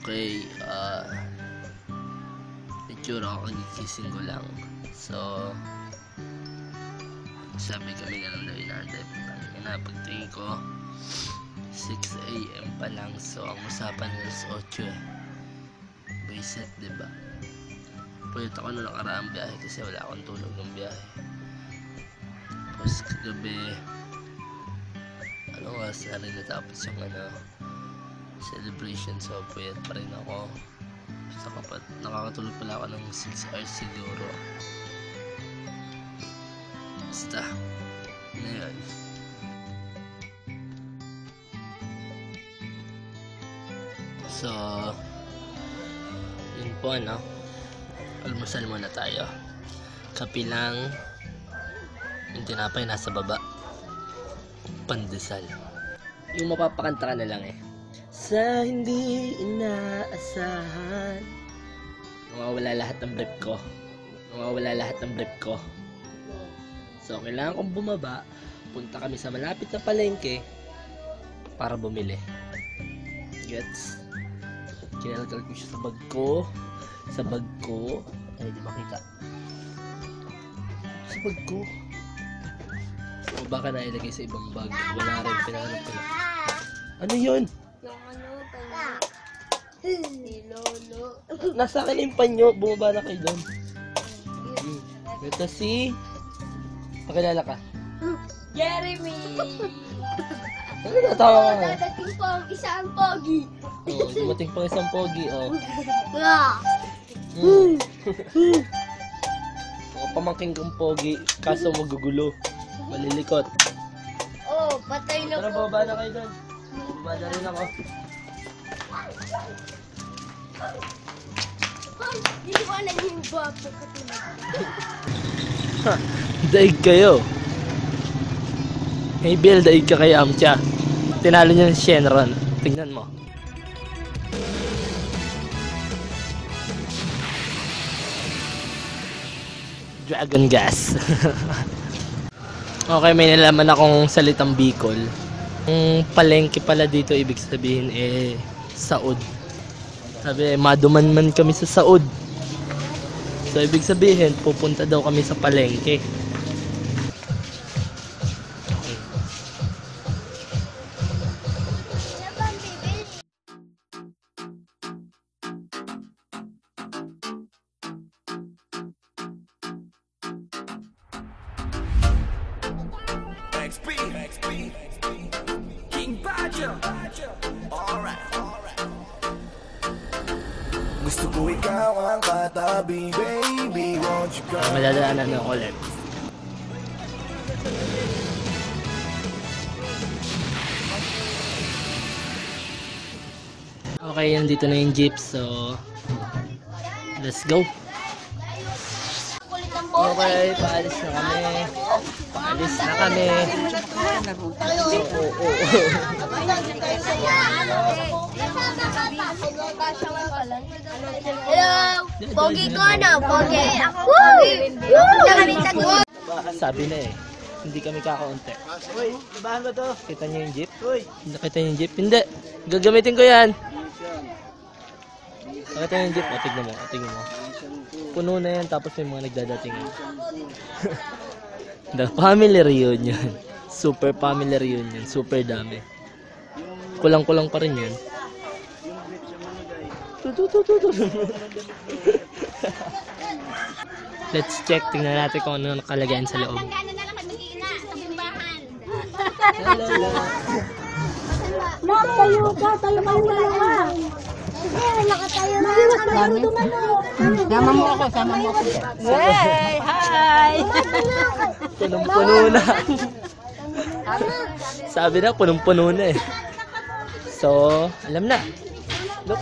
Okay, itsura ko kagigising ko lang. So, sabi kami na lang daw inaantay. Pagtingin ko, 6 AM pa lang. So, ang usapan is 8 eh. Buisit, diba? Puyot ako nung nakaraang biyahe kasi wala akong tulog ng biyahe. Tapos kagabi, oras na rin natapos yung celebration. So, puyat pa rin ako. So, nakakatulog pala ako ng 6 hours siguro. Basta, na yun. So, yun po almusal muna tayo. Kape lang, yung tinapay nasa baba, pandesal. Yung mapapakanta ka na lang eh. Sa hindi inaasahan, nawawala lahat ng brief ko. So kailangan kong bumaba, punta kami sa malapit na palengke para bumili. Gets? Kinalaglag ko siya sa bag ko. Ay, di makita. Sa bag ko. O baka nailagay sa ibang bag. Wala rin, pinahanap ko lang. Ano yun? Yung ni Lolo. Nasa akin yung panyo. Bumaba na kayo doon. Ito si... Pakilala ka? Jeremy! Ano natawa ka? Dadating po ang isang pogi. Oo, dumating pang isang pogi, oh. Mga pamangking kong pogi, kaso magugulo. Malilikot. Oh, patay na Tara, po. baba na kayo doon. Baba na rin ako. Hindi ko naging guwapo katulad. Daig kayo. Hey Bill, daig ka kay Amcha. Tinalo niya si Shenron. Tingnan mo. Dragon gas. Okay, may nalaman akong salitang Bicol. Ang palengke pala dito, ibig sabihin Saud. Sabi, maduman-man kami sa Saud. So, ibig sabihin, pupunta daw kami sa palengke. King Badger. Alright. Gusto ko ikaw ang katabi, baby. Won't you go? Madadaanan na ulit. Okay, yan dito na yung jeep. So, let's go. Okay, paalis na kami. Hello! Pogi ko Pogi! Ako! Sabi na hindi kami kakaunti. Uy, labahan ba to? Kita niyo yung jeep? Uy! Nakita niyo yung jeep? Hindi. Gagamitin ko yan. Nakita niyo yung jeep? O, tignan mo. Puno na yan, tapos may mga nagdadating. The family reunion. Super family reunion. Super dami. Kulang-kulang pa rin yun. Let's check. Tingnan natin kung ano nakalagayan sa loob. Tayo kayo dalawa. Nakatayo na tayo Sama mo ako. Hey! Hi! Punong-puno na. Sabi na, punong-puno na eh. So, alam na. Look.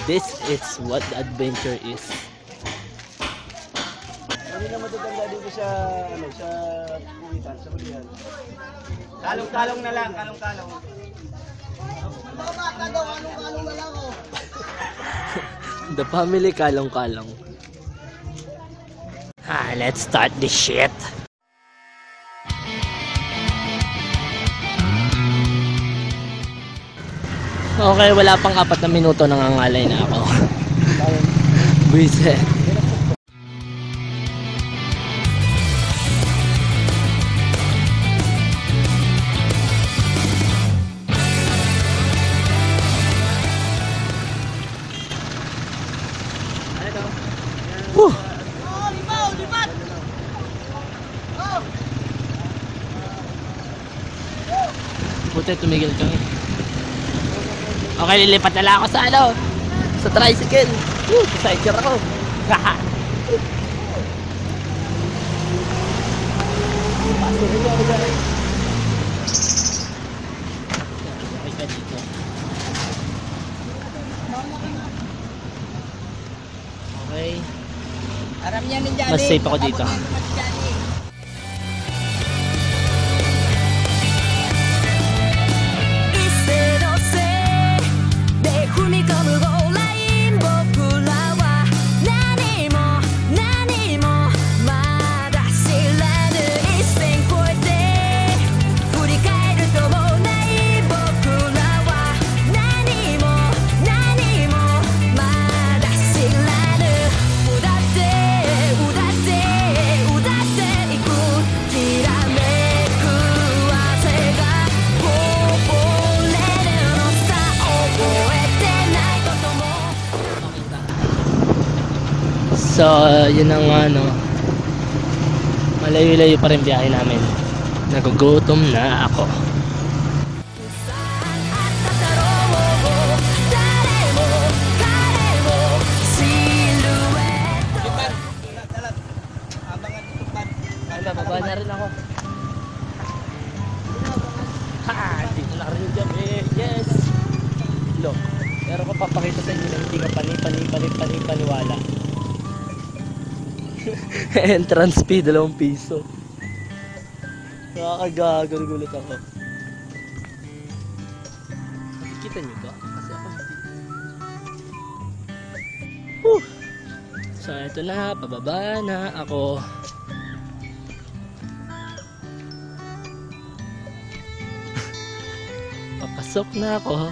This is what the adventure is. Hindi na matutanda dito sa puwitan, sa kulihan. Kalong-kalong na lang, kalong-kalong. Mga bata daw, kalong-kalong na lang oh. The family kalong-kalong. Let's start this shit. Okay, wala pang 4 na minuto nangangalay na ako. Buisit. Whew. Buti tumigil kami. Okay, lilipat na lang ako sa ano, sa tricycle. Sidecar ako. Pasukin ako dyan. Sakay ka dito. Okay. Aram yan din dyan. Mas safe ako dito. So, yun ang ano, malayo-layo pa rin biyahe namin. Nagugutom na ako. Bababa na rin ako. Ha! Dito na rin kami. Yes! Look, pero ko papakita sa inyo na hindi ka paniwala. Entrance fee, 2 piso. Nakakagago, nagulat ako. Nakikita nyo ba? Kasi ako hindi. Whew. So eto na, pababa na ako. Papasok na ako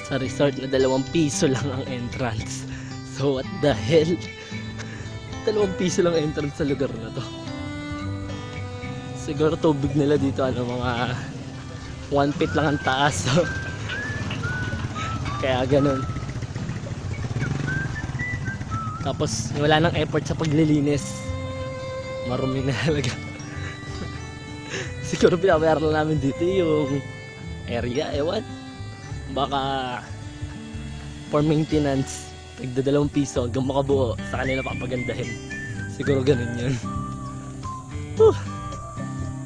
sa resort na 2 piso lang ang entrance. So what the hell? 2 piso lang entrance sa lugar na to. Siguro tubig nila dito ano, mga 1 feet lang ang taas. So. Kaya ganun. Tapos wala nang effort sa paglilinis. Marumi na talaga. Siguro pinabayar lang namin dito yung area, ewan. Baka for maintenance tagda 2 piso hanggang makabuo sa kanila papagandahin. Siguro ganun yun.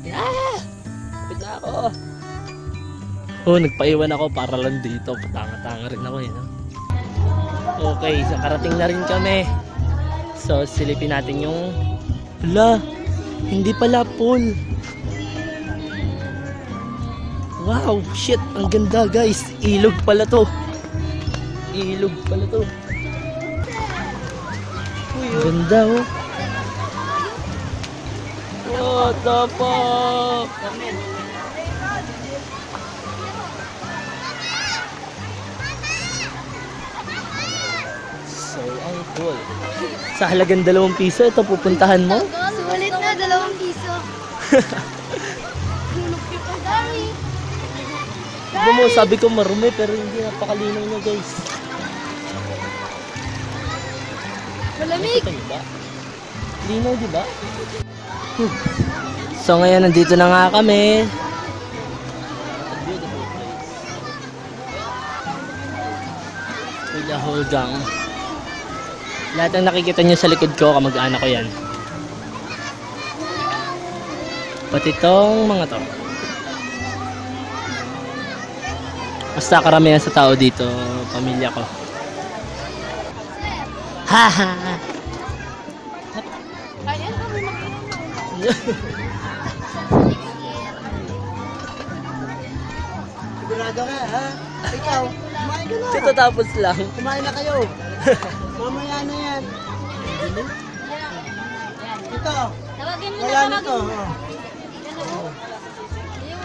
Yeah! Kapit na ako. Nagpaiwan ako para lang dito. Patanga-tanga rin ako eh. No? Okay, so karating na rin kami. So silipin natin yung hala, hindi pala pool. Wow, shit, ang ganda guys. Ilog pala to. Ilog pala to. Ganda oh. What the fuck? So, ang cool. Sa halagang 2 piso, ito pupuntahan mo? Sulit na, 2 piso. Sabi ko marumi pero hindi, napakalinaw niya guys. Malamig. Nakita niyo ba? Linaw, di ba? So ngayon nandito na nga kami. Beautiful place. With the whole gang. Lahat ng nakikita niyo sa likod ko, kamag-anak ko yan. Pati itong mga to. Basta karamihan sa tao dito, pamilya ko. Haha! Sigurado ka, ha? Ikaw, kumain ka na. Katatapos lang. Kumain na kayo. Mamaya na yan. Ito, Tawagin mo wala na, nito. tawagin mo.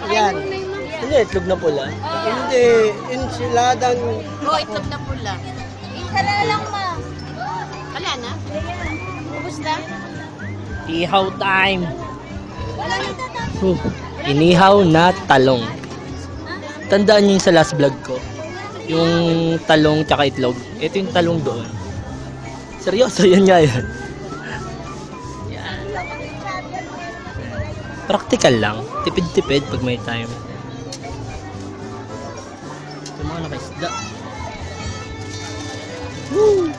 Yan. Kain mo na yung Ano itlog na pula? Hindi, enchiladang Oo, itlog na pula. Isa na lang, ma. Wala na? Ubus na? Ihaw time! Wala na. Inihaw na talong. Tandaan niyo yung sa last vlog ko. Yung talong tsaka itlog. Ito yung talong doon. Seryoso, yan nga yan. Yan. Practical lang. Tipid-tipid pag may time. Yung mga nakaisda. Woo!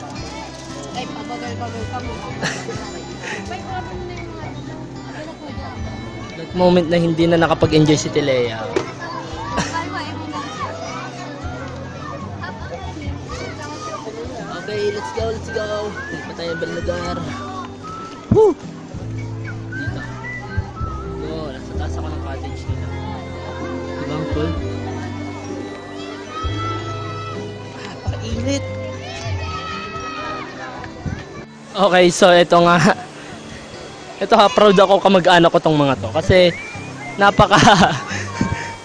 Ay, pabagal-bagal ka mo. That moment na hindi na nakapag-enjoy si Tilea. Okay, let's go, let's go. Punta pa tayo ibang lugar. Woo! Dito. Oh, nasa taas ako ng cottage nila. Diba ang cool? Napakainit. Okay, so ito nga. Ito ha, proud ako kamag-anak ko tong mga to. Kasi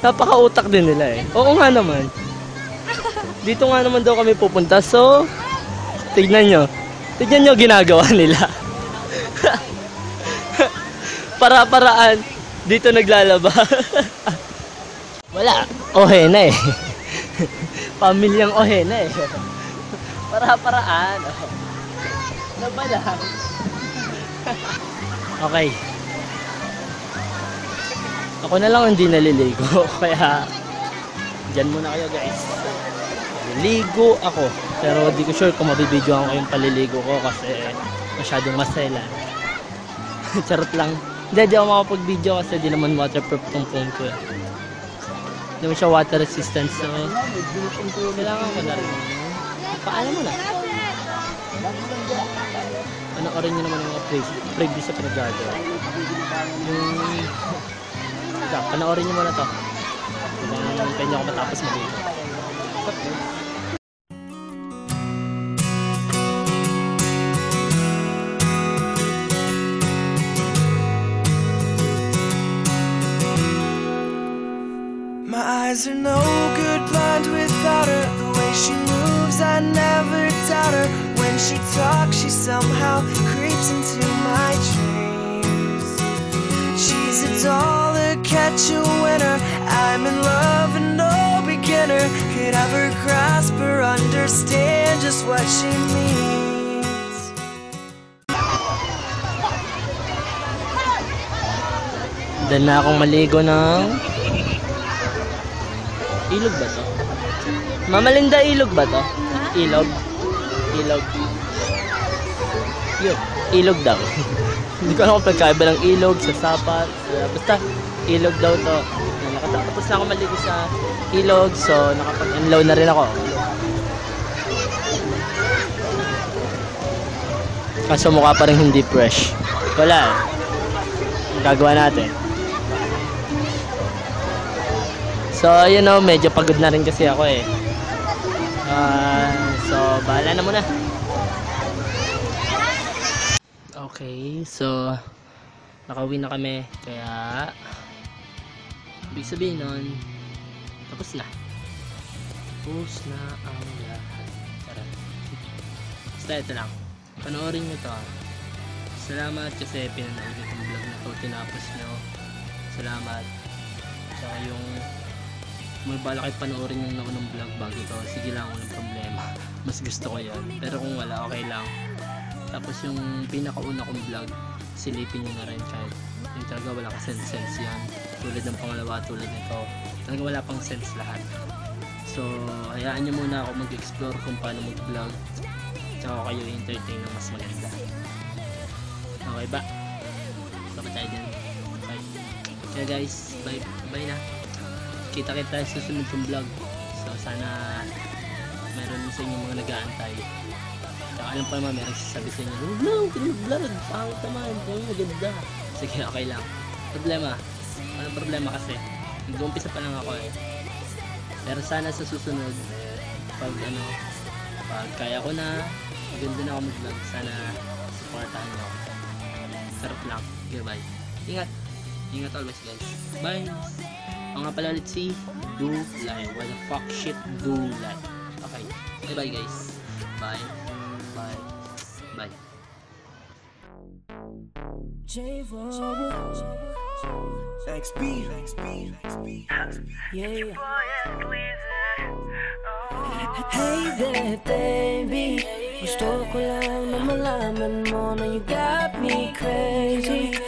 napaka-utak din nila eh. Oo nga naman. Dito nga naman daw kami pupunta. So, tignan nyo. Tignan nyo ginagawa nila. Para-paraan. Dito naglalaba. Wala. Ohe na eh. Pamilyang ohe na eh. Para-paraan. Laba lang. Okay. Ako na lang hindi naliligo. Kaya, dyan muna kayo guys. Naliligo ako. Pero di ko sure kung mabibidyoan ko yung paliligo ko kasi masyadong masela. Charot lang. Hindi ako makapag-video kasi di naman waterproof tong phone ko eh. Hindi naman siya water resistant so kailangan ko na rin. Paano mo na? Panoorin nyo naman yung mga previous sa pinagagawa. Ito, panoorin nyo muna to. Hintay nyo ako matapos mag-video. My eyes are no good blind without her. The way she moves, I never doubt her. When she talks, she somehow creeps into my dreams. She's a doll, a catch a winner. I'm in love and no beginner could ever grasp or understand just what she means. Dahil na akong maligo ng ilog ba to? Mama Linda, ilog ba to? Ilog? Ilog. Yun, ilog daw. Hindi ko alam kung pagkaiba ng ilog sa sapat. Basta, ilog daw to. Nakatapos na ako maligo sa ilog, so nakapag-enlaw na rin ako. Kaso mukha pa rin hindi fresh. Wala. Ang gagawa natin. So, you know, medyo pagod na rin kasi ako eh. So, bahala na muna. Okay, so nakauwi na kami. Kaya ibig sabihin nun, tapos na. Tapos na ang lahat. Tara. Basta ito lang. Panoorin nyo to. Salamat kasi pinanood nyo itong vlog na to. Tinapos nyo. Salamat. Tsaka yung may bala kayo panoorin yung naunang vlog bago ito, sige lang, walang problema. Mas gusto ko yun. Pero kung wala, okay lang. Tapos yung pinakauna kong vlog, silipin nyo na rin kahit yung talaga wala ka sense yan. Tulad ng pangalawa, tulad nito. Talaga wala pang sense lahat. So, hayaan nyo muna ako mag-explore kung paano mag-vlog. Tsaka kayo entertain ng mas maganda. Okay ba? Baba tayo dyan. Okay. Kaya guys, bye na. Kita-kita tayo sa susunod kong vlog. So sana meron sa inyo mga nag-aantay. Saka alam pa naman, meron sasabi sa inyo, huwag na, huwag mag-vlog, pangit naman, huwag maganda. Sige, okay lang. Problema. Walang problema kasi nag-umpisa pa lang ako eh. Pero sana sa susunod, pag kaya ko na, maganda na ako mag-vlog, sana supportahan nyo ako. Sarap lang. Goodbye. Ingat! Ingat always guys. Bye. Mga pala let's see. Do lie. What the fuck shit do lie. Okay. Bye bye guys. Bye. Bye. Bye. XB. Yeah. Hey there, baby. Gusto ko lang na malaman mo na you got me crazy.